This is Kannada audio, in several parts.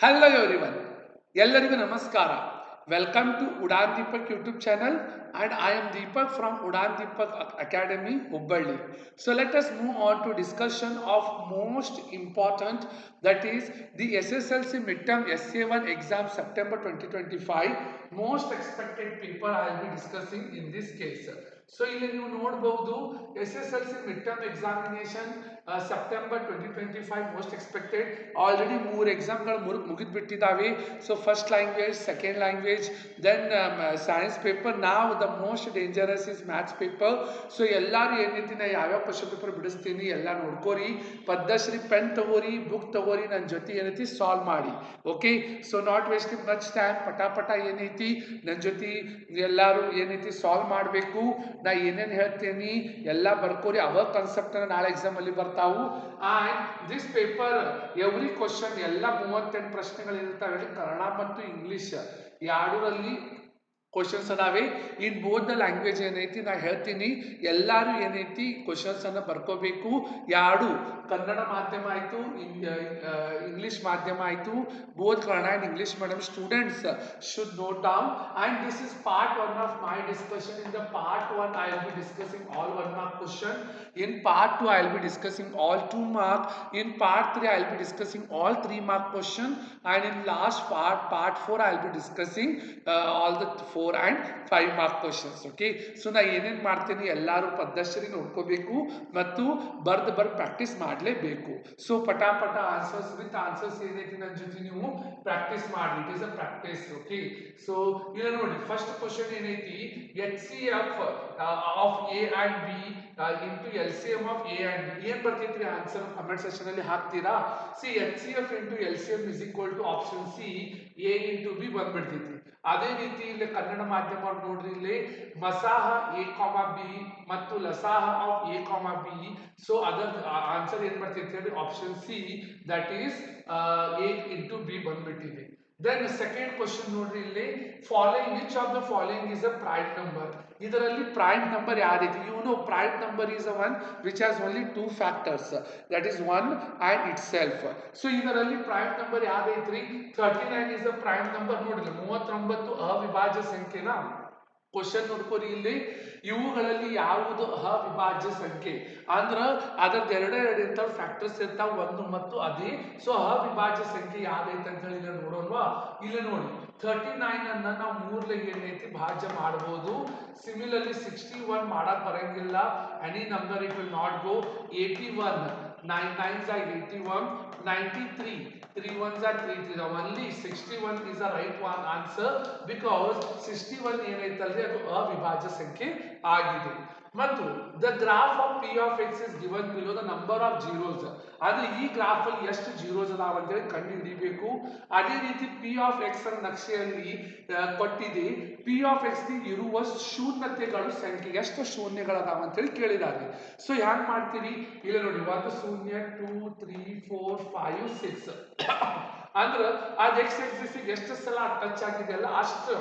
Hello everyone. ಎಲ್ಲರಿಗೂ ನಮಸ್ಕಾರ. Welcome to Udan Deepak YouTube channel and I am Deepak from Udan Deepak Academy, Hubballi. So let us move on to discussion of most important, that is the SSLC midterm SA1 exam September 2025. Most expected paper I will be discussing in this case. So ಇಲ್ಲಿ ನೀವು ನೋಡಬಹುದು SSLC midterm examination September 2025 most expected. Already 3 ಎಕ್ಸಾಮ್ಗಳು ಮುಗಿದ್ಬಿಟ್ಟಿದ್ದಾವೆ. So first language, second language, then science paper. ನಾವು the most dangerous is maths paper. So ಎಲ್ಲರೂ ಏನೈತಿ ನಾ ಯಾವ್ಯಾವ ಕ್ವಶನ್ ಪೇಪರ್ ಬಿಡಿಸ್ತೀನಿ ಎಲ್ಲ ನೋಡ್ಕೋರಿ. ಪದ್ಮಶ್ರೀ ಪೆನ್ ತಗೋರಿ, ಬುಕ್ ತಗೋರಿ, ನನ್ನ ಜೊತೆ ಏನೈತಿ ಸಾಲ್ವ್ ಮಾಡಿ. Okay, so not wasting much time, ಪಟ ಏನೈತಿ ನನ್ನ ಜೊತೆ ಎಲ್ಲರೂ ಏನೈತಿ ಸಾಲ್ವ್ ಮಾಡಬೇಕು. ನಾ ಏನೇನು ಹೇಳ್ತೇನೆ ಎಲ್ಲ ಬರ್ಕೋರಿ. ಅವ ಕಾನ್ಸೆಪ್ಟ್ ನಾಳೆ ಎಕ್ಸಾಮ್ ಅಲ್ಲಿ ಬರ್ತಾವು. And this paper every question ಎಲ್ಲ 38 ಪ್ರಶ್ನೆಗಳು ಇರ್ತಾವೆ. ಕನ್ನಡ ಮತ್ತು ಇಂಗ್ಲಿಷ್ ಎರಡರಲ್ಲಿ ಕ್ವಶನ್ಸ್ ಅದಾವೆ. ಇನ್ ಬೋತ್ ದ ಲ್ಯಾಂಗ್ವೇಜ್ ಏನೈತಿ ನಾ ಹೇಳ್ತೀನಿ. ಎಲ್ಲರೂ ಏನೈತಿ ಕ್ವಶನ್ಸ್ ಅನ್ನ ಬರ್ಕೋಬೇಕು. ಯಾರು ಕನ್ನಡ ಮಾಧ್ಯಮ ಆಯ್ತು, ಇಂಗ್ಲಿಷ್ ಮಾಧ್ಯಮ ಆಯ್ತು, both Kannada and English medium students should note down. And this is part 1 of my discussion. In the part 1 I will be discussing all 1 mark question. In part 2 I will be discussing all 2 mark. In part 3 I will be discussing all 3 mark question. And in last part 4 I will be discussing all the 4 and 5 mark questions. Okay, so ನಾ ಏನೇನು ಮಾಡ್ತೀನಿ ಎಲ್ಲರೂ ಪದ್ಧತಿ ನೋಡ್ಕೋಬೇಕು ಮತ್ತು ಬರ್ದು ಪ್ರಾಕ್ಟೀಸ್ ಮಾಡಲೇಬೇಕು. ಸೊ ಪಟಾಪಟ ಆನ್ಸರ್ಸ್ ವಿತ್ ಆನ್ಸರ್ಸ್ ಏನೈತಿ ನನ್ನ ಜೊತೆ ನೀವು ಪ್ರಾಕ್ಟೀಸ್ ಮಾಡಿ. It is a practice. Okay, so ಇಲ್ಲ ನೋಡಿ ಫಸ್ಟ್ ಕ್ವಶನ್ ಏನೈತಿ, HCF of A and B into LCM of A and B. ಏನ್ ಬರ್ತೈತ್ರಿ ಆನ್ಸರ್ ಕಮೆಂಟ್ ಸೆಕ್ಷನ್ ಅಲ್ಲಿ ಹಾಕ್ತೀರಾ. C HCF into LCM is equal to option C A into B ಬಂದ್ಬಿಡ್ತೈತಿ. ಅದೇ ರೀತಿ ಇಲ್ಲಿ ಕನ್ನಡ ಮಾಧ್ಯಮ ನೋಡ್ರಿ, ಇಲ್ಲಿ ಮಸಾಹ A, B ಮತ್ತು ಲಸಾಹ ಆಫ್ A, B. ಸೊ ಅದರ ಆನ್ಸರ್ ಏನ್ ಬರ್ತೈತಿ ಅಂದ್ರೆ option C, that is A into B ಬಂದ್ಬಿಟ್ಟಿದೆ. ದೆನ್ ಸೆಕೆಂಡ್ ಕ್ವಶನ್ ನೋಡ್ರಿ, ಇಲ್ಲಿ following which of the following is a prime number. ಇದರಲ್ಲಿ ಪ್ರೈಮ್ ನಂಬರ್ ಯಾವ್ದೈತಿ? ಇವನು prime number is a one which has only 2 factors, that is 1 and itself. So ಇದರಲ್ಲಿ ಪ್ರೈಮ್ ನಂಬರ್ ಯಾವ್ದೈತ್ರಿ? 39 ಇಸ್ ಅ ಪ್ರೈಮ್ ನಂಬರ್. ನೋಡ್ರಿ 39 ಅವಿಭಾಜ್ಯ ಸಂಖ್ಯೆನಾ? ಕ್ವಶನ್ ನೋಡ್ಕೋರಿ, ಇಲ್ಲಿ ಇವುಗಳಲ್ಲಿ ಯಾವುದು ಅವಿಭಾಜ್ಯ ಸಂಖ್ಯೆ ಅಂದ್ರ ಅದರದ್ದು ಎರಡು ಇರ್ತಾವ, ಫ್ಯಾಕ್ಟರ್ಸ್ ಇರ್ತಾವ, 1 ಮತ್ತು ಅದೇ. ಸೊ ಅವಿಭಾಜ್ಯ ಸಂಖ್ಯೆ ಯಾವ್ದೈತೆ ಅಂತ ಹೇಳಿ ನೋಡೋಣವಾ. ಇಲ್ಲಿ ನೋಡಿ 39 ಅನ್ನ ನಾವು 3 ಏನೈತಿ ಭಾಜ್ಯ ಮಾಡಬಹುದು. ಸಿಮಿಲರ್ಲಿ 61 ಮಾಡಕ್ ಬರಂಗಿಲ್ಲ. Any number it will not go. 81 9 9s are 81, 93 3 1s are 3 3. Only 61 is the right one answer because 61 ಏನೈತಲ್ರಿ ಅದು ಅವಿಭಾಜ್ಯ ಸಂಖ್ಯೆ ಆಗಿದೆ. ಮತ್ತು the graph of P of X is given below the number of zeros. ಅಂದ್ರೆ ಈ ಗ್ರಾಫ್ ಅಲ್ಲಿ ಎಷ್ಟು ಜೀರೋಸ್ ಅದಾವ ಅಂತ ಹೇಳಿ ಕಂಡು ಹಿಡಿಬೇಕು. ಅದೇ ರೀತಿ P of X ಅನ್ನ ನಕ್ಷೆಯಲ್ಲಿ ಕೊಟ್ಟಿದೆ. P of X ಇರುವ ಶೂನ್ಯತೆಗಳು ಸಂಖ್ಯೆ ಎಷ್ಟು ಶೂನ್ಯಗಳದಾವ ಅಂತ ಹೇಳಿ ಕೇಳಿದ್ದಾರೆ. ಸೊ ಹ್ಯಾಂಗ್ ಮಾಡ್ತೀರಿ, ಇಲ್ಲ ನೋಡಿ 1 0 2 3 4 5 6 ಅಂದ್ರ ಅದ್ X ಆಕ್ಸಿಸ್ ಎಷ್ಟು ಸಲ ಟಚ್ ಆಗಿದೆಯಲ್ಲ ಅಷ್ಟು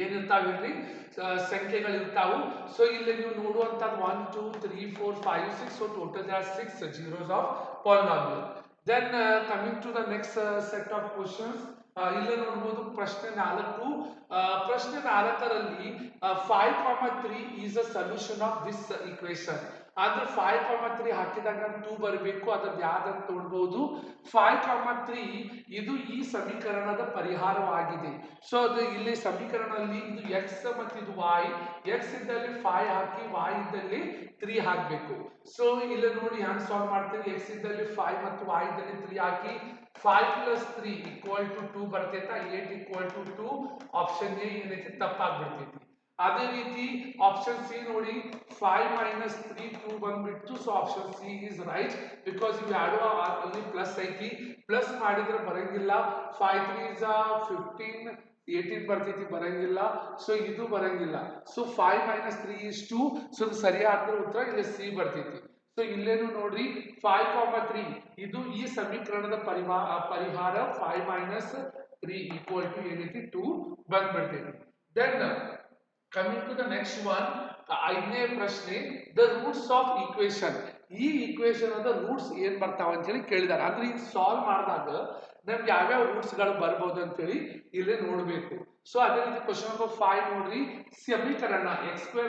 ಏನಿರ್ತಾವೇನ್ರಿ ಸಂಖ್ಯೆಗಳಿರ್ತಾವು. ಸೊ ಇಲ್ಲಿ ನೀವು ನೋಡುವಂತದ್ದು 1 2 3 4 5 6. So total there are 6 zeros of polynomial. Then coming to the next set of questions, ಇಲ್ಲೇ ನೋಡಬಹುದು ಪ್ರಶ್ನೆ 4. ಪ್ರಶ್ನೆ 4ರಲ್ಲಿ 5,3 is a solution of this equation. ಅಂದ್ರೆ 5,3 ಹಾಕಿದಾಗ 2 ಬರಬೇಕು. ಅದ್ರದ್ದು ಯಾವ್ದಂತ ನೋಡಬಹುದು. 5,3 ಇದು ಈ ಸಮೀಕರಣದ ಪರಿಹಾರವಾಗಿದೆ. ಸೊ ಅದು ಇಲ್ಲಿ ಸಮೀಕರಣದಲ್ಲಿ ಇದು x ಮತ್ತು ಇದು y. x ಇದ್ದಲ್ಲಿ 5 ಹಾಕಿ, y ಇದ್ದಲ್ಲಿ 3 ಹಾಕಬೇಕು. ಸೊ ಇಲ್ಲಿ ನೋಡಿ ಹ್ಯಾಂಗ್ ಸಾಲ್ವ್ ಮಾಡ್ತೀವಿ. x ಇದ್ದಲ್ಲಿ 5 ಮತ್ತು y ಇದ್ದಲ್ಲಿ 3 ಹಾಕಿ 5 plus 3 equal to 2 ಬರ್ತೈತಾ. 8 equal to 2. ಆಪ್ಷನ್ ಎ ಏನೈತಿ ತಪ್ಪಾಗ್ಬಿಡ್ತೈತಿ. ಅದೇ ರೀತಿ ಆಪ್ಷನ್ ಸಿ ನೋಡಿ 5 minus 3 2 ಬಂದ್ಬಿಟ್ಟು. So option C is right because ಇವು ಎರಡು ಅಲ್ಲಿ ಪ್ಲಸ್ ಐತಿ. ಪ್ಲಸ್ ಮಾಡಿದ್ರೆ ಬರಂಗಿಲ್ಲ. 5 3s are 15, 18 ಬರ್ತೈತಿ, ಬರಂಗಿಲ್ಲ. ಸೊ ಇದು ಬರಂಗಿಲ್ಲ. So 5 minus 3 is 2. ಸೊ ಸರಿಯಾದ ಉತ್ತರ ಇಲ್ಲಿ ಸಿ ಬರ್ತೈತಿ. ಸೊ ಇಲ್ಲೇನು ನೋಡ್ರಿ 5,3 ಇದು ಈ ಸಮೀಕರಣದ ಪರಿಹಾರ. 5 minus 3 equal to ಏನೈತಿ 2 ಬಂದ್ಬಿಡ್ತೈತಿ. Then coming to the next one, 5ನೇ ಪ್ರಶ್ನೆ, ದ ರೂಟ್ಸ್ ಆಫ್ ಈಕ್ವೇಶನ್. ಈ ಈಕ್ವೇಶನ್ ಅದ ರೂಟ್ಸ್ ಏನ್ ಬರ್ತಾವ ಅಂತ ಹೇಳಿ ಕೇಳಿದಾರೆ. ಅಂದ್ರೆ ಈಗ ಸಾಲ್ವ್ ಮಾಡಿದಾಗ ನಮ್ಗೆ ಯಾವ್ಯಾವ ರೂಟ್ಸ್ ಗಳು ಬರ್ಬೋದು ಅಂತ ಹೇಳಿ ಇಲ್ಲಿ ನೋಡ್ಬೇಕು. ಸೊ ಅದೇ ರೀತಿ ಕ್ವಶನ್ ನಂಬರ್ 5 ನೋಡ್ರಿ, ಸಮೀಕರಣ x² -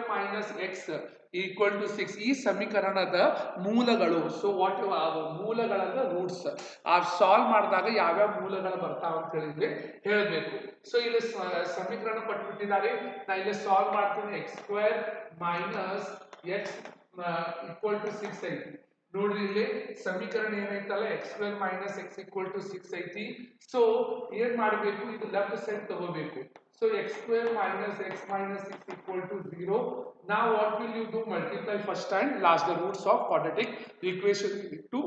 x = 6 ಈ ಸಮೀಕರಣದ ಮೂಲಗಳು. ಸೊ ವಾಟ್ ಮೂಲಗಳದ ರೂಟ್ಸ್ ಆ ಸಾಲ್ವ್ ಮಾಡಿದಾಗ ಯಾವ್ಯಾವ ಮೂಲಗಳು ಬರ್ತಾವ ಅಂತ ಹೇಳಿದ್ರೆ ಹೇಳಬೇಕು. ಸೊ ಇಲ್ಲಿ ಸಮೀಕರಣ ಕೊಟ್ಬಿಟ್ಟಿದ್ದಾರೆ, ನಾ ಇಲ್ಲಿ ಸಾಲ್ವ್ ಮಾಡ್ತೀನಿ. x² - x = 6 ಐತಿ. ನೋಡ್ರಿ ಇಲ್ಲಿ ಸಮೀಕರಣ ಏನೈತಲ್ಲ, x² - x = 6 ಐತಿ. ಸೊ ಏನ್ ಮಾಡಬೇಕು, ಇದು ಲೆಫ್ಟ್ ಸೈಡ್ ತಗೋಬೇಕು. So x² - x - 6 = 0. Now what will you do? Multiply first and last the roots of quadratic equation to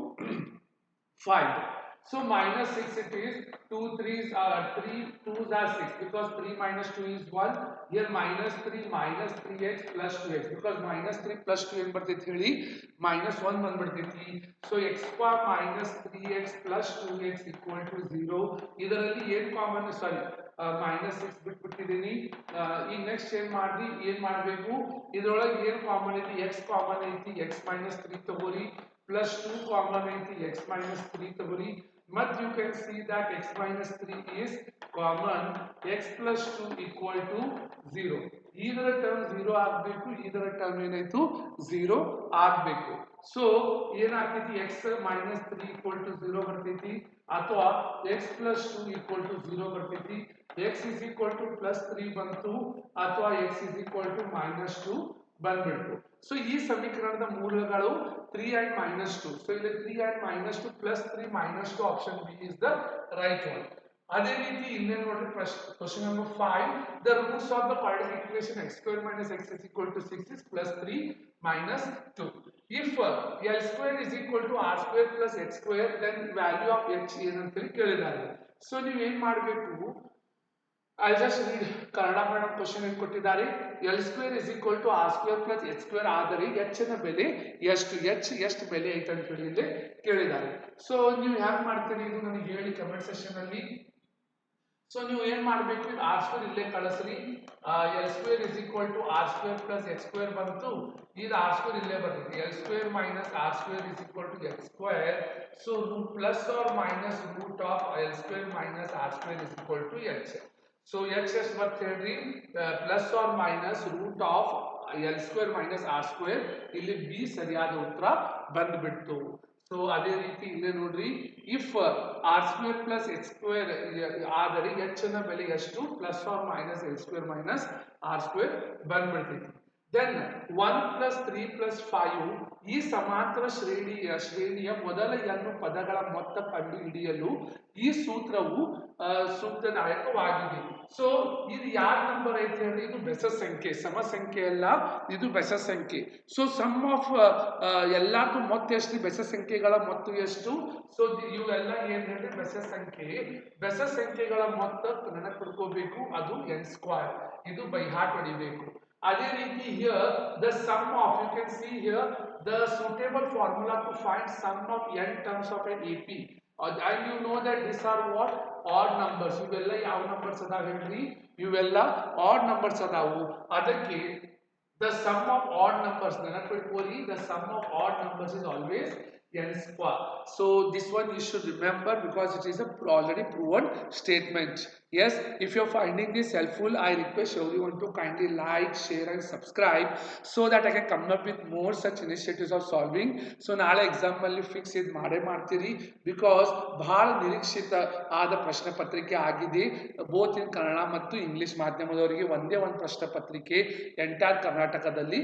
find. So -6 it is, 2 3s are 3 2s are 6 because 3 - 2 is 1. Here -3 - 3x plus 2x because -3 plus 2 ಏನು ಬರ್ತೈತಿ ಹೇಳಿ, -1 ಬಂದ್ಬಿಡ್ತೈತಿ. So x² - 3x plus 2x = 0. ಇದರಲ್ಲಿ ಏನು ಕಾಮನ್, ಸಾರಿ -6 ಬಿಟ್ಬಿಟ್ಟಿದ್ದೀನಿ. ಈಗ ನೆಕ್ಸ್ಟ್ ಏನ್ ಮಾಡಬೇಕು, ಇದ್ರೊಳಗೆ ಏನು ಕಾಮನ್ ಐತಿ, x ಕಾಮನ್ ಐತಿ, x - 3 ತಗೋರಿ, plus 2 common ಐತಿ, x - 3 ತಗೋರಿ. But you can see that x - 3 is common, x plus 2 = 0. ಇದರ ಟರ್ಮ್ 0 ಆಗಬೇಕು, ಇದರ ಟರ್ಮ್ ಏನಾಯ್ತು 0 ಆಗಬೇಕು. ಸೊ ಏನಾಗ್ತೈತಿ, x - 3 = 0 ಬರ್ತೈತಿ, ಅಥವಾ x plus 2 = 0 ಬರ್ತೈತಿ. x +3 ಬಂತು, ಅಥವಾ x -2 ಬಂದ್ಬಿಡ್ತು. ಸೊ ಈ ಸಮೀಕರಣದ ಮೂಲಗಳು 3 and -2. ಸೊ ಇಲ್ಲಿ 3 and -2 plus 3 -2 option B is the right one. ಅದೇ ರೀತಿ ಇನ್ನೇನು ನೋಡ್ರಿ, question number 5, the roots of the quadratic equation x² - x = 6 is +3 - 2. If L² = R² plus H², then value of H ಏನಂತ ಕೇಳಿದ್ದಾರೆ. ಸೊ ನೀವು ಏನ್ ಮಾಡಬೇಕು, I just read Kannada madam question ಏನು ಕೊಟ್ಟಿದ್ದಾರೆ, L² = R² plus H² ಆದರೆ H ನ ಬೆಲೆ ಎಷ್ಟು, ಎಷ್ಟು ಬೆಲೆ ಐತೆ ಅಂತ ಹೇಳಿ ಇಲ್ಲಿ ಕೇಳಿದ್ದಾರೆ. ಸೊ ನೀವು ಹ್ಯಾಂಗ್ ಮಾಡ್ತೀರಿ, ಇದು ನನಗೆ ಹೇಳಿ ಕಮೆಂಟ್ ಸೆಕ್ಷನ್ ಅಲ್ಲಿ. ಸೊ ನೀವು ಏನ್ ಮಾಡಬೇಕು, ಇದು R² ಇಲ್ಲೇ ಕಳಿಸ್ರಿ. L² = R² plus H² ಬಂತು, ಇದು R² ಇಲ್ಲೇ ಬರ್ತೈತಿ. L² - R² = X². So plus R minus root of L² - R² = H. So H ಎಷ್ಟು ಬರ್ತದೆ ಹೇಳ್ರಿ, plus R minus root of L² - R². ಇಲ್ಲಿ ಬಿ ಸರಿಯಾದ ಉತ್ತರ ಬಂದ್ಬಿಡ್ತು. ಸೊ ಅದೇ ರೀತಿ ಇಲ್ಲೇ ನೋಡ್ರಿ, ಇಫ್ R² plus H² ಆದರೆ H ನ ಬೆಲೆ ಎಷ್ಟು, plus R minus L² - R² ಬಂದ್ಬಿಡ್ತೈತಿ. ದೆನ್ 1 + 3 + 5 ಈ ಸಮಾಂತರ ಶ್ರೇಣಿಯ ಮೊದಲ n ಪದಗಳ ಮೊತ್ತ ಕಂಡುಹಿಡಿಯಲು ಈ ಸೂತ್ರವು ಸೂಕ್ತದಾಯಕವಾಗಿದೆ. ಸೊ ಇದು ಯಾವ ನಂಬರ್ ಐತೆ ಹೇಳಿ, ಇದು ಬೆಸ ಸಂಖ್ಯೆ, ಸಮ ಸಂಖ್ಯೆ ಅಲ್ಲ, ಇದು ಬೆಸ ಸಂಖ್ಯೆ. ಸೊ ಸಮ್ ಆಫ್ ಎಲ್ಲಾರ್ದು ಮೊತ್ತ ಎಷ್ಟು, ಬೆಸ ಸಂಖ್ಯೆಗಳ ಮೊತ್ತ ಎಷ್ಟು. ಸೊ ಇವೆಲ್ಲ ಏನ್ ಹೇಳಿ ಬೆಸ ಸಂಖ್ಯೆಗಳ ಮೊತ್ತ ನೆನಪಿಡ್ಕೋಬೇಕು, ಅದು n². ಇದು ಬೈ ಹಾರ್ಟ್ ಹೊಡಿಬೇಕು. ಅದೇ ರೀತಿ here the sum of, you can see here the suitable formula to find sum of n terms of an AP, and you know that these are what odd numbers. ಇವೆಲ್ಲ ಯಾವ ನಂಬರ್ಸ್ ಅದಾವ ಹೇಳ್ರಿ, ಇವೆಲ್ಲ odd numbers ಅದಾವು. ಅದಕ್ಕೆ the sum of odd numbers ನೆನಪಿಟ್ಕೋರಿ, the sum of odd numbers is always n². So this one you should remember because it is a already proven statement. Yes, if you're finding this helpful, I request everyone to kindly like, share and subscribe so that I can come up with more such initiatives of solving. So ನಾಳೆ ಎಕ್ಸಾಮ್ ಅಲ್ಲಿ ಫಿಕ್ಸ್ ಇದು ಮಾಡೇ ಮಾಡ್ತೀರಿ, ಬಿಕಾಸ್ ಬಹಳ ನಿರೀಕ್ಷಿತ ಆದ ಪ್ರಶ್ನೆ ಪತ್ರಿಕೆ ಆಗಿದೆ. ಬೋತ್ ಇನ್ ಕನ್ನಡ ಮತ್ತು ಇಂಗ್ಲಿಷ್ ಮಾಧ್ಯಮದವರಿಗೆ ಒಂದೇ ಒಂದು ಪ್ರಶ್ನೆ ಪತ್ರಿಕೆ ಎಂಟೈರ್ ಕರ್ನಾಟಕದಲ್ಲಿ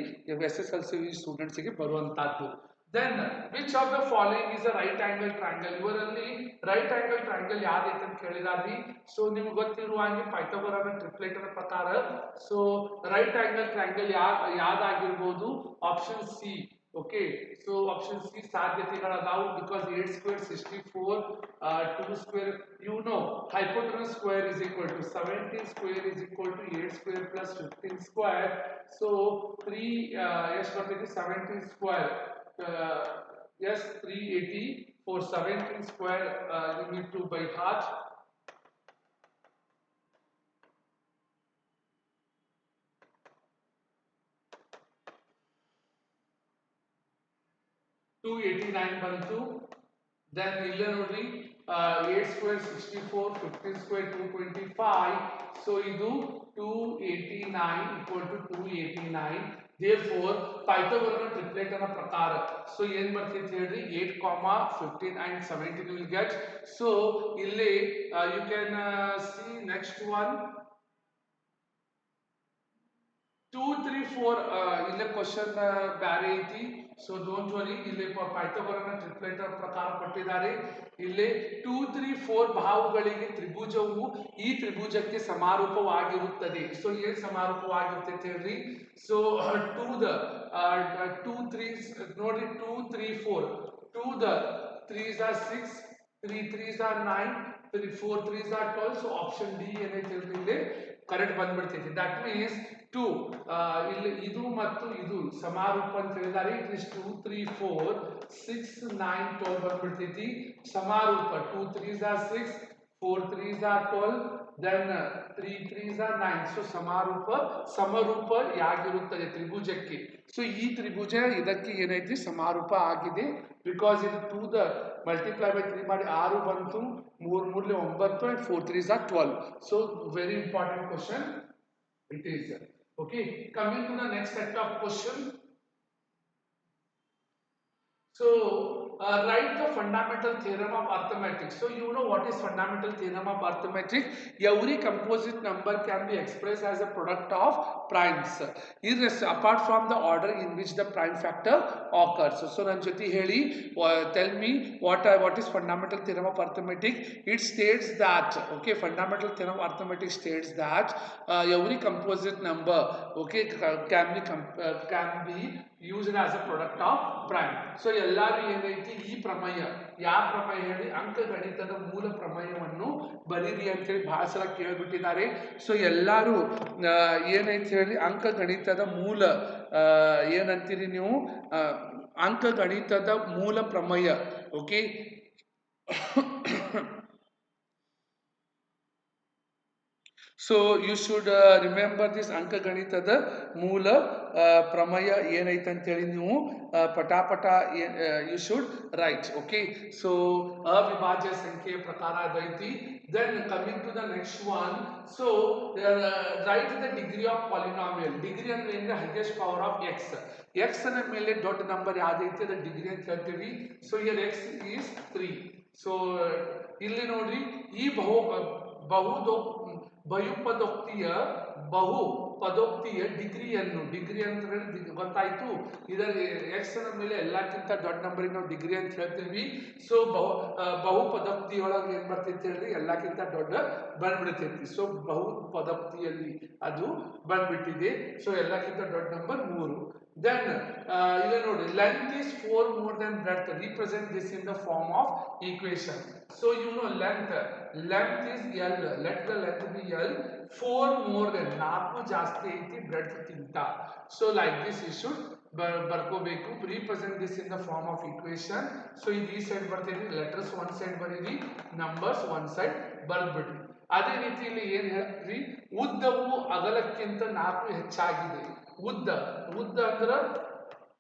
SSLC ಸ್ಟೂಡೆಂಟ್ಸ್ಗೆ ಬರುವಂತಹದ್ದು. Then which of the following is a right angle triangle? ಇವರಲ್ಲಿ ರೈಟ್ ಆಂಗಲ್ ಟ್ರಯಾಂಗಲ್ ಯಾವ್ದೈತೆ ಅಂತ ಕೇಳಿದಾರಿ. ಸೊ ನಿಮ್ಗೆ ಗೊತ್ತಿರುವ ಹಾಗೆ ಪೈಥಾಗೋರಸ್ ಟ್ರಿಪ್ಲೆಟ್ ಪ್ರಕಾರ ಸೊ ರೈಟ್ ಆಂಗಲ್ ಟ್ರಯಾಂಗಲ್ ಯಾವ್ದಾಗಿರ್ಬೋದು, option C. Okay, so option C ಸಾಧ್ಯತೆಗಳದಾವು, because 8² 64, 2² you know hypotenuse square is equal to 17² is equal to 8² plus 15². so 3 ಎಷ್ಟು ಬರ್ತೈತಿ 17². Yes, 380 for 17². You need to by heart. 289 ಬಂತು. ದೆನ್ ಇಲ್ಲೇ ನೋಡ್ರಿ 8 ಸ್ಕ್ವೇರ್ 64, 15 ಸ್ಕ್ವೇರ್ 225. ಸೊ ಇದು 289 equal to 289. therefore ಪೈಥಾಗೋರನ ಟ್ರಿಪ್ಲೆಟ್ ಅನ್ನ ಪ್ರಕಾರ ಸೊ ಏನ್ ಬರ್ತೈತೆ ಹೇಳ್ರಿ 8, 15 and 17 will get. ಸೊ ಇಲ್ಲಿ you can see next one 2, 3, 4 ಇಲ್ಲೇ ಕ್ವಶನ್ ಬ್ಯಾರೆ ಐತಿ. ಸೊ ಡೋಂಟ್ ವರಿ, ಇಲ್ಲಿ ಪೈಥಾಗೋರನ ಟ್ರಿಪ್ಲೆಟ್ ಪ್ರಕಾರ ಕೊಟ್ಟಿದ್ದಾರೆ. ಇಲ್ಲಿ 2, 3, 4 ಬಾಹುಗಳಿಗೆ ತ್ರಿಭುಜವು ಈ ತ್ರಿಭುಜಕ್ಕೆ ಸಮಾರೂಪವಾಗಿರುತ್ತದೆ. ಸೊ ಏನ್ ಸಮಾರೂಪವಾಗಿರ್ತೈತೆ ಹೇಳ್ರಿ. ಸೊ ಟು ದ 2, 3 ನೋಡ್ರಿ 2, 3, 4 to the 3s are 6, 3, 3s are 9, 3, 4, 3s are 12. So option D ಏನೈತೆ ಇಲ್ಲಿ ಕರೆಕ್ಟ್ ಬಂದ್ಬಿಡ್ತೈತಿ. ದಟ್ ಮೀನ್ಸ್ 2 ಇಲ್ಲಿ ಇದು ಮತ್ತು ಇದು ಸಮಾರೂಪ ಅಂತ ಹೇಳಿದ್ದಾರೆ. It is 2, 3, 4, 6, 9, 12 ಬಂದ್ಬಿಡ್ತೈತಿ ಸಮಾರೂಪ. 2, 3s are 6, 4, 3s are 12, then 3, 3s are 9. So ಸಮರೂಪ ಯಾಗಿರುತ್ತದೆ ತ್ರಿಭುಜಕ್ಕೆ. So ಈ ತ್ರಿಭುಜ ಇದಕ್ಕೆ ಏನೈತಿ ಸಮಾರೂಪ ಆಗಿದೆ. ಬಿಕಾಸ್ ಇದು 2 ದ ಮಲ್ಟಿಪ್ಲೈ ಬೈ 3 ಮಾಡಿ 6 ಬಂತು, 3 3 9 and 4 3s are 12. So very important question it is. Okay, coming to the next set of question. So write the fundamental theorem of arithmetic. So you know what is fundamental theorem of arithmetic. Every composite number can be expressed as a product of primes apart from the order in which the prime factor occurs. So nan joti heli, tell me what is fundamental theorem of arithmetic. It states that, okay, fundamental theorem of arithmetic states that every composite number, okay, can be used as a product of prime. So ಎಲ್ಲರೂ ಏನೈತಿ ಈ ಪ್ರಮೇಯ, ಯಾವ ಪ್ರಮೇಯ ಹೇಳಿ ಅಂಕಗಣಿತದ ಮೂಲ ಪ್ರಮೇಯವನ್ನು ಬರೀರಿ ಅಂತೇಳಿ ಬಹಳ ಸಲ ಕೇಳಿಬಿಟ್ಟಿದ್ದಾರೆ. ಸೊ ಎಲ್ಲರೂ ಏನೈತಿ ಹೇಳಿ ಅಂಕಗಣಿತದ ಮೂಲ ಏನಂತೀರಿ ನೀವು, ಅಂಕಗಣಿತದ ಮೂಲ ಪ್ರಮೇಯ. Okay, so you should remember this ಅಂಕಗಣಿತದ ಮೂಲ ಪ್ರಮೇಯ ಏನೈತೆ ಅಂತೇಳಿ ನೀವು ಪಟಾಪಟ you should write. Okay, so ಅವಿಭಾಜ್ಯ ಸಂಖ್ಯೆಯ ಪ್ರಕಾರ ಅದೈತಿ. Then coming to the next one. So write the degree of polynomial. Degree ಅಂದ್ರೆ ಏನ್ರೆ highest power of x. X ನ ಮೇಲೆ ದೊಡ್ಡ ನಂಬರ್ ಯಾವ್ದೈತಿ ಅದ ಡಿಗ್ರಿ ಅಂತ ಹೇಳ್ತೀವಿ. So here x is 3. So ಇಲ್ಲಿ ನೋಡ್ರಿ ಈ ಬಹುಪದೋಕ್ತಿಯ ಡಿಗ್ರಿಯನ್ನು, ಡಿಗ್ರಿ ಅಂತ ಹೇಳಿ ಗೊತ್ತಾಯ್ತು. ಇದರ ಎಕ್ಸ್ ನ ಮೇಲೆ ಎಲ್ಲಕ್ಕಿಂತ ದೊಡ್ಡ ನಂಬರಿಗೆ ನಾವು ಡಿಗ್ರಿ ಅಂತ ಹೇಳ್ತೀವಿ. ಸೊ ಬಹುಪದೋಕ್ತಿಯೊಳಗೆ ಏನ್ ಬರ್ತೈತಿ ಹೇಳ್ರಿ, ಎಲ್ಲಕ್ಕಿಂತ ದೊಡ್ಡ ಬಂದ್ಬಿಡ್ತೈತಿ. ಸೊ ಬಹುಪದೋಕ್ತಿಯಲ್ಲಿ ಅದು ಬಂದ್ಬಿಟ್ಟಿದೆ. ಸೊ ಎಲ್ಲಕ್ಕಿಂತ ದೊಡ್ಡ ನಂಬರ್ 3. Then ಇಲ್ಲಿ ನೋಡಿ, length is 4 more than breadth. Represent this in the form of equation. So you know length is L. Let the length be L. 4 more than 4 ಜಾಸ್ತಿ ಐತಿ breadth ಗಿಂತ. So like this you should ಬರ್ಕೋಬೇಕು. Represent this in the form of equation. So ಇದು ಈ ಸೈಡ್ ಬರ್ತೈತಿ, ಲೆಟರ್ಸ್ ಒನ್ ಸೈಡ್ ಬರೀರಿ, ನಂಬರ್ಸ್ ಒನ್ ಸೈಡ್ ಬರ್ದ್ಬಿಡ್ರಿ. ಅದೇ ರೀತಿ ಇಲ್ಲಿ ಏನ್ ಹೇಳ್ರಿ, ಉದ್ದವು ಅಗಲಕ್ಕಿಂತ 4 ಹೆಚ್ಚಾಗಿದೆ. ಉದ್ದ ಅಂದ್ರ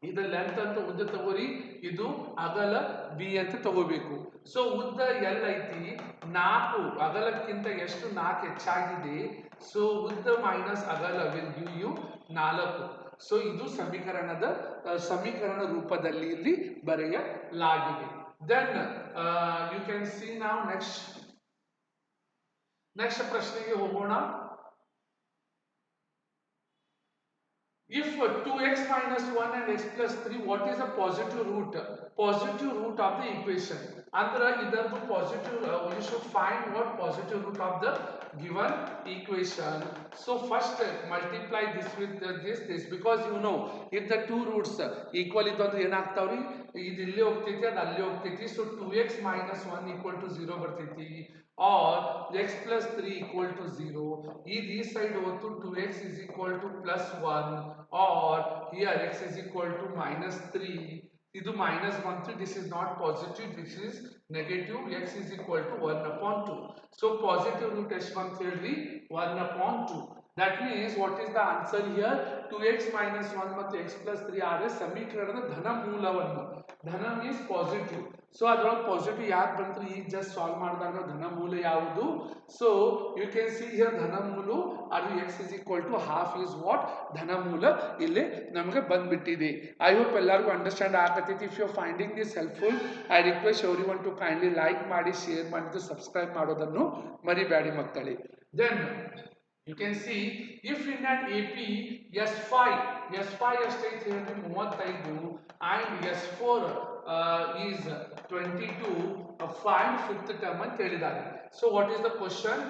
ಇದು ಲೆಂತ್ ಅಂತ ಉದ್ದ ತಗೋರಿ, ಇದು ಅಗಲ ಬಿ ಅಂತ ತಗೋಬೇಕು. ಸೊ ಉದ್ದ ಎಲ್ಲ ಐತಿ, 4 ಅಗಲಕ್ಕಿಂತ ಎಷ್ಟು 4 ಹೆಚ್ಚಾಗಿದೆ. ಸೊ ಉದ್ದ ಮೈನಸ್ ಅಗಲ ವಿಲ್ ಗಿವ್ ಯು 4. ಸೊ ಇದು ಸಮೀಕರಣ ರೂಪದಲ್ಲಿ ಇಲ್ಲಿ ಬರೆಯಲಾಗಿದೆ. ದೆನ್ ಯು ಕ್ಯಾನ್ ಸಿ ನಾವು ನೆಕ್ಸ್ಟ್ ಪ್ರಶ್ನೆಗೆ ಹೋಗೋಣ. If 2x minus 1 and x plus 3, what is the positive root of the equation? Andra idardu positive, you should find what positive root of the given equation. So first multiply this with this, because you know if the two roots equal idandre enagtavri, idu illi hogtೈತಿ adu alli hogtೈತಿ. So 2x minus 1 equal to 0 ಬರ್ತೈತಿ, or x plus 3 equal to 0. ಈ side ಹೋತು 2x is equal to plus 1, or here x is equal to minus 3. ಇದು minus 1, this is not positive, this is negative. X is equal to 1 upon 2. So positive root ಎಷ್ಟು ಬಂತು ಹೇಳ್ರಿ, 1 upon 2. That means what is the answer here? 2x minus 1 ಮತ್ತು x plus 3 ಆದರೆ ಸಮೀಕರಣದ ಧನ ಮೂಲವನ್ನು, ಧನ ಮೀನ್ಸ್ ಪಾಸಿಟಿವ್, ಸೊ ಅದ್ರೊಳಗೆ ಪಾಸಿಟಿವ್ ಯಾಕೆ ಬಂತು ಈಗ ಜಸ್ಟ್ ಸಾಲ್ವ್ ಮಾಡಿದಾಗ ಧನ ಮೂಲ ಯಾವುದು? So you can see here ಧನ ಮೂಲ ಅದು x is equal to half is what? ಧನ ಮೂಲ ಇಲ್ಲಿ ನಮಗೆ ಬಂದ್ಬಿಟ್ಟಿದೆ. ಐ ಹೋಪ್ ಎಲ್ಲರಿಗೂ ಅಂಡರ್ಸ್ಟ್ಯಾಂಡ್ ಆಗತೈತಿ. If you are finding this helpful, I request everyone to kindly like ಮಾಡಿ, ಶೇರ್ ಮಾಡಿದ್ದು, ಸಬ್ಸ್ಕ್ರೈಬ್ ಮಾಡೋದನ್ನು ಮರಿಬೇಡಿ ಮಕ್ಕಳೇ. Then you can see if in an AP S5 ಎಷ್ಟೈತೆ ಹೇಳಿ 35 and S4 is 22, find fifth term ಅಂತ ಹೇಳಿದ್ದಾರೆ. So what is the question?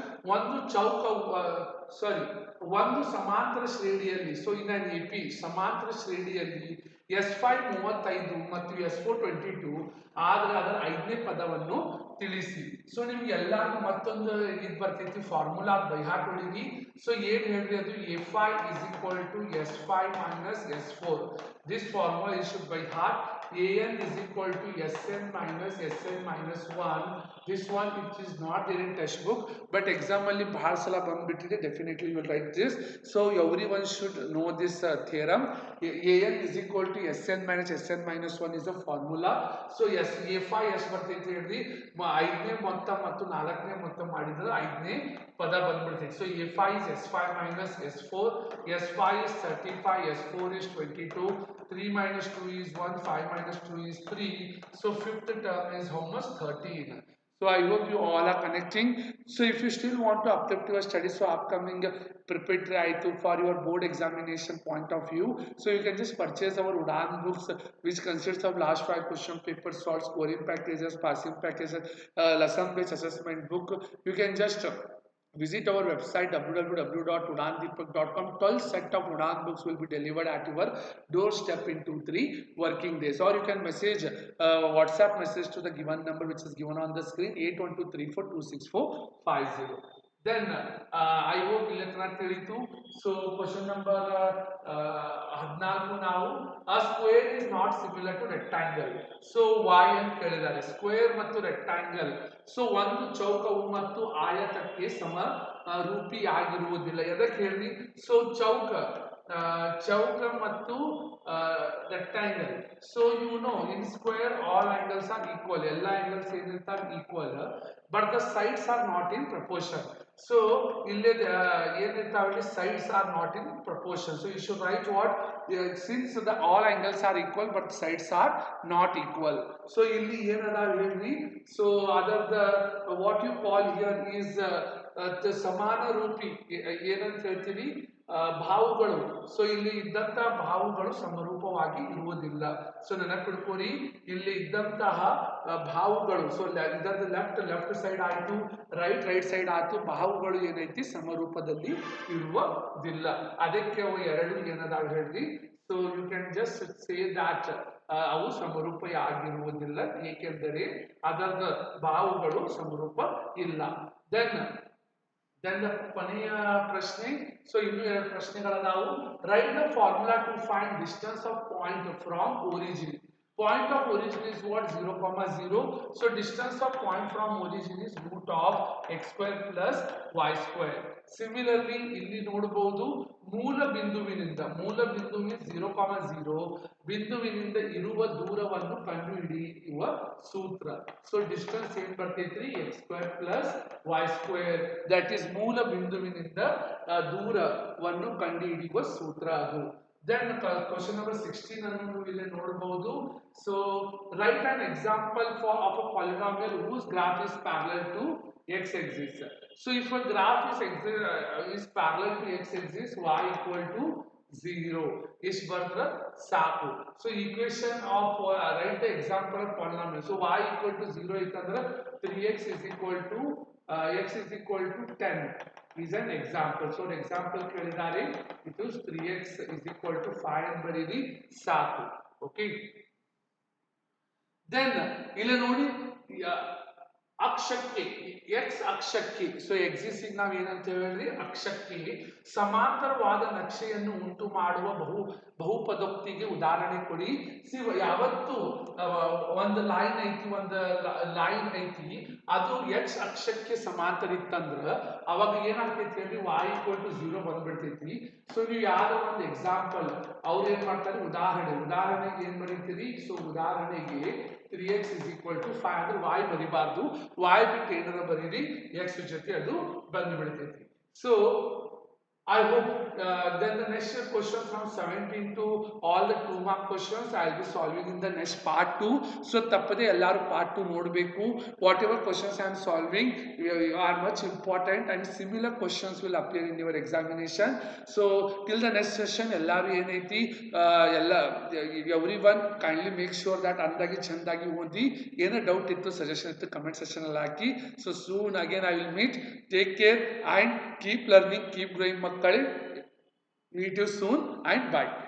ಒಂದು ಸಮಾಂತರ ಶ್ರೇಣಿಯಲ್ಲಿ, ಸೊ ಇನ್ ಅನ್ AP ಸಮಾಂತರ ಶ್ರೇಣಿಯಲ್ಲಿ S5 35 ಮತ್ತು S4 22 ಆದ್ರೆ ಅದರ 5ನೇ ಪದವನ್ನು ತಿಳಿಸಿ. ಸೊ ನಿಮ್ಗೆ ಎಲ್ಲರಿಗೂ ಮತ್ತೊಂದು ಇದು ಬರ್ತೈತಿ, ಫಾರ್ಮುಲಾ ಬೈ ಹಾರ್ಟ್ ಹೊಡೀರಿ. ಸೊ ಏನ್ ಹೇಳ್ರಿ ಅದು? A5 is equal to S5 minus S4. This formula you should by heart. AN is equal to SN minus 1. This one it is not there in textbook, but exam ಅಲ್ಲಿ ಬಹಳ ಸಲ ಬಂದ್ಬಿಟ್ಟಿದೆ. Definitely you will write this. So everyone should know this theorem. AN is equal to SN minus 1 is a formula. So yes, A5 ಎಷ್ಟು ಬರ್ತೈತಿ ಹೇಳ್ರಿ? 5ನೇ ಮೊತ್ತ ಮತ್ತು 4ನೇ ಮೊತ್ತ ಮಾಡಿದ್ರೆ 5ನೇ ಪದ ಬಂದ್ಬಿಡ್ತೈತಿ. So A5 is S5 minus S4. S5 is 35, S4 is 22, 3 minus 2 is 1, 5 minus 2 is 3. So fifth term is how much? 13. So I hope you all are connecting. So if you still want to uplift your studies, so upcoming preparatory aitu for your board examination point of view, so you can just purchase our Udan books, which consists of last 5 question papers, solved scoring packages, passing packages, lesson based assessment book. You can just visit our website www.udandeepak.com. 12 set of Udan books will be delivered at your doorstep in 2-3 working days, or you can message WhatsApp message to the given number which is given on the screen, 8123426450. Then I hope ಇಲ್ಲಿ ತನಕ ತಿಳಿತು. ಸೊ ಕ್ವಶನ್ ನಂಬರ್ 14 ನಾವು a square is not similar to rectangle. So why ಅಂತ ಕೇಳಿದ್ದಾರೆ. ಸ್ಕ್ವೇರ್ ಮತ್ತು ರೆಕ್ಟಾಂಗಲ್, ಸೊ ಒಂದು ಚೌಕವು ಮತ್ತು ಆಯತಕ್ಕೆ ಸಮ ರೂಪಿಯಾಗಿರುವುದಿಲ್ಲ. ಎದಕ್ಕೆ ಹೇಳಿ? ಸೊ ಚೌಕ ಮತ್ತು rectangle. So you know in square all angles are equal. ಎಲ್ಲ angles ಏನಿರ್ತಾವೆ equal, but the sides are not in proportion. So ಇಲ್ಲಿ ಏನಿರ್ತಾವೆ sides are not in proportion. So you should write what? Since the all angles are equal but sides are not equal. So ಇಲ್ಲಿ ಏನದಾವ ಹೇಳ್ರಿ? So other the what you call here is the ಸಮಾನ ರೂಪಿ ಏನಂತ ಹೇಳ್ತೀವಿ? ಭಾವುಗಳು. ಸೊ ಇಲ್ಲಿ ಇದ್ದಂತಹ ಭಾವುಗಳು ಸಮರೂಪವಾಗಿ ಇರುವುದಿಲ್ಲ. ಸೊ ನೆನಪಿಡ್ಕೋರಿ, ಇಲ್ಲಿ ಇದ್ದಂತಹ ಭಾವುಗಳು, ಸೊ ಇದರ ಲೆಫ್ಟ್ ಸೈಡ್ ಆಯ್ತು, ರೈಟ್ ಸೈಡ್ ಆಯ್ತು, ಭಾವುಗಳು ಏನೈತಿ ಸಮರೂಪದಲ್ಲಿ ಇರುವುದಿಲ್ಲ. ಅದಕ್ಕೆ ಅವು ಎರಡು ಏನದಾವ ಹೇಳ್ರಿ? So you can just say that ಅವು ಸಮರೂಪ ಆಗಿರುವುದಿಲ್ಲ, ಏಕೆಂದರೆ ಅದರ ಭಾವುಗಳು ಸಮರೂಪ ಇಲ್ಲ. ದೆನ್ ಕೊನೆಯ ಪ್ರಶ್ನೆ. ಸೊ ಇನ್ನು ಎರಡು ಪ್ರಶ್ನೆಗಳದಾವು. Write the formula to find distance of point from origin. Point of origin is what? 0, 0. So distance of point from origin is root of x square plus y square. Similarly ಇಲ್ಲಿ ನೋಡಬಹುದು, ಮೂಲ ಬಿಂದುವಿನಿಂದ 0, 0 ಬಿಂದುವಿನಿಂದ ಇರುವ ದೂರವನ್ನು ಕಂಡುಹಿಡಿಯುವ ಸೂತ್ರ. ಸೊ ಡಿಸ್ಟೆನ್ಸ್ ಏನ್ ಬರ್ತೈತ್ರಿ? x square plus y square. That is ಮೂಲ ಬಿಂದುವಿನಿಂದ ದೂರವನ್ನು ಕಂಡುಹಿಡಿಯುವ ಸೂತ್ರ ಅದು. Then question number 16 ಅನ್ನು ಇಲ್ಲಿ ನೋಡಬಹುದು. So write an example of a polynomial whose graph is parallel to x-axis. So if a graph is parallel to x-axis, y equal to 0 is ಬರ್ದ್ರ ಸಾಕು. So equation of write the example of polynomial. So y equal to 0 ಇತ್ತಂದ್ರೆ 3x is equal to x is equal to 10 is an example. So example ಕೇಳಿದ್ದಾರೆ, it is 3x is equal to 5 ಅಂತ ಬರೀರಿ ಸಾಕು. ಓಕೆ, ದೆನ್ ಇಲ್ಲಿ ನೋಡಿ ಅಕ್ಷಕ್ಕೆ ಎಕ್ಸ್ ಅಕ್ಷಕ್ಕೆ ಸೊ ಎಕ್ಸಿಸ್ಟಿಂಗ್ ನಾವ್ ಏನಂತ ಹೇಳ್ರಿ ಅಕ್ಷಕ್ಕೆ ಸಮಾಂತರವಾದ ನಕ್ಷೆಯನ್ನು ಉಂಟು ಮಾಡುವ ಬಹುಪದೋಕ್ತಿಗೆ ಉದಾಹರಣೆ ಕೊಡಿ. ಸಿ ಯಾವತ್ತು ಒಂದು ಲೈನ್ ಐತಿ ಒಂದು ಲೈನ್ ಐತಿ ಅದು ಎಕ್ಸ್ ಅಕ್ಷಕ್ಕೆ ಸಮಾಂತರ ಇತ್ತಂದ್ರ ಅವಾಗ ಏನಾಗ್ತೈತಿ ಹೇಳ್ರಿ y = 0 ಬಂದ್ಬಿಡ್ತೈತಿ. ಸೊ ನೀವು ಯಾವ್ದೋ ಒಂದು ಎಕ್ಸಾಂಪಲ್ ಅವ್ರು ಏನ್ ಮಾಡ್ತಾರೆ ಉದಾಹರಣೆಗೆ ಏನ್ ಬರೀತೀರಿ. ಸೊ ಉದಾಹರಣೆಗೆ 3x = 5 ಅಂದ್ರೆ y ಬರಿಬಾರ್ದು, y ಬಿಟ್ಟು ಏನಾರ ಬರೀರಿ x ಜೊತೆ ಅದು ಬಂದ್ಬಿಡ್ತೈತಿ. So I hope then the next question from 17 to all the 2 mark questions I will be solving in the next part 2. So tappade ellaru part 2 nodbeku. Whatever questions I am solving are much important and similar questions will appear in your examination. So till the next session ellaru enaiti everyone kindly make sure that andagi chandagi odi ena doubt ittu suggestion ittu comment section alli haki. So soon again I will meet. Take care and keep learning, keep growing makkale. Meet you soon and bye.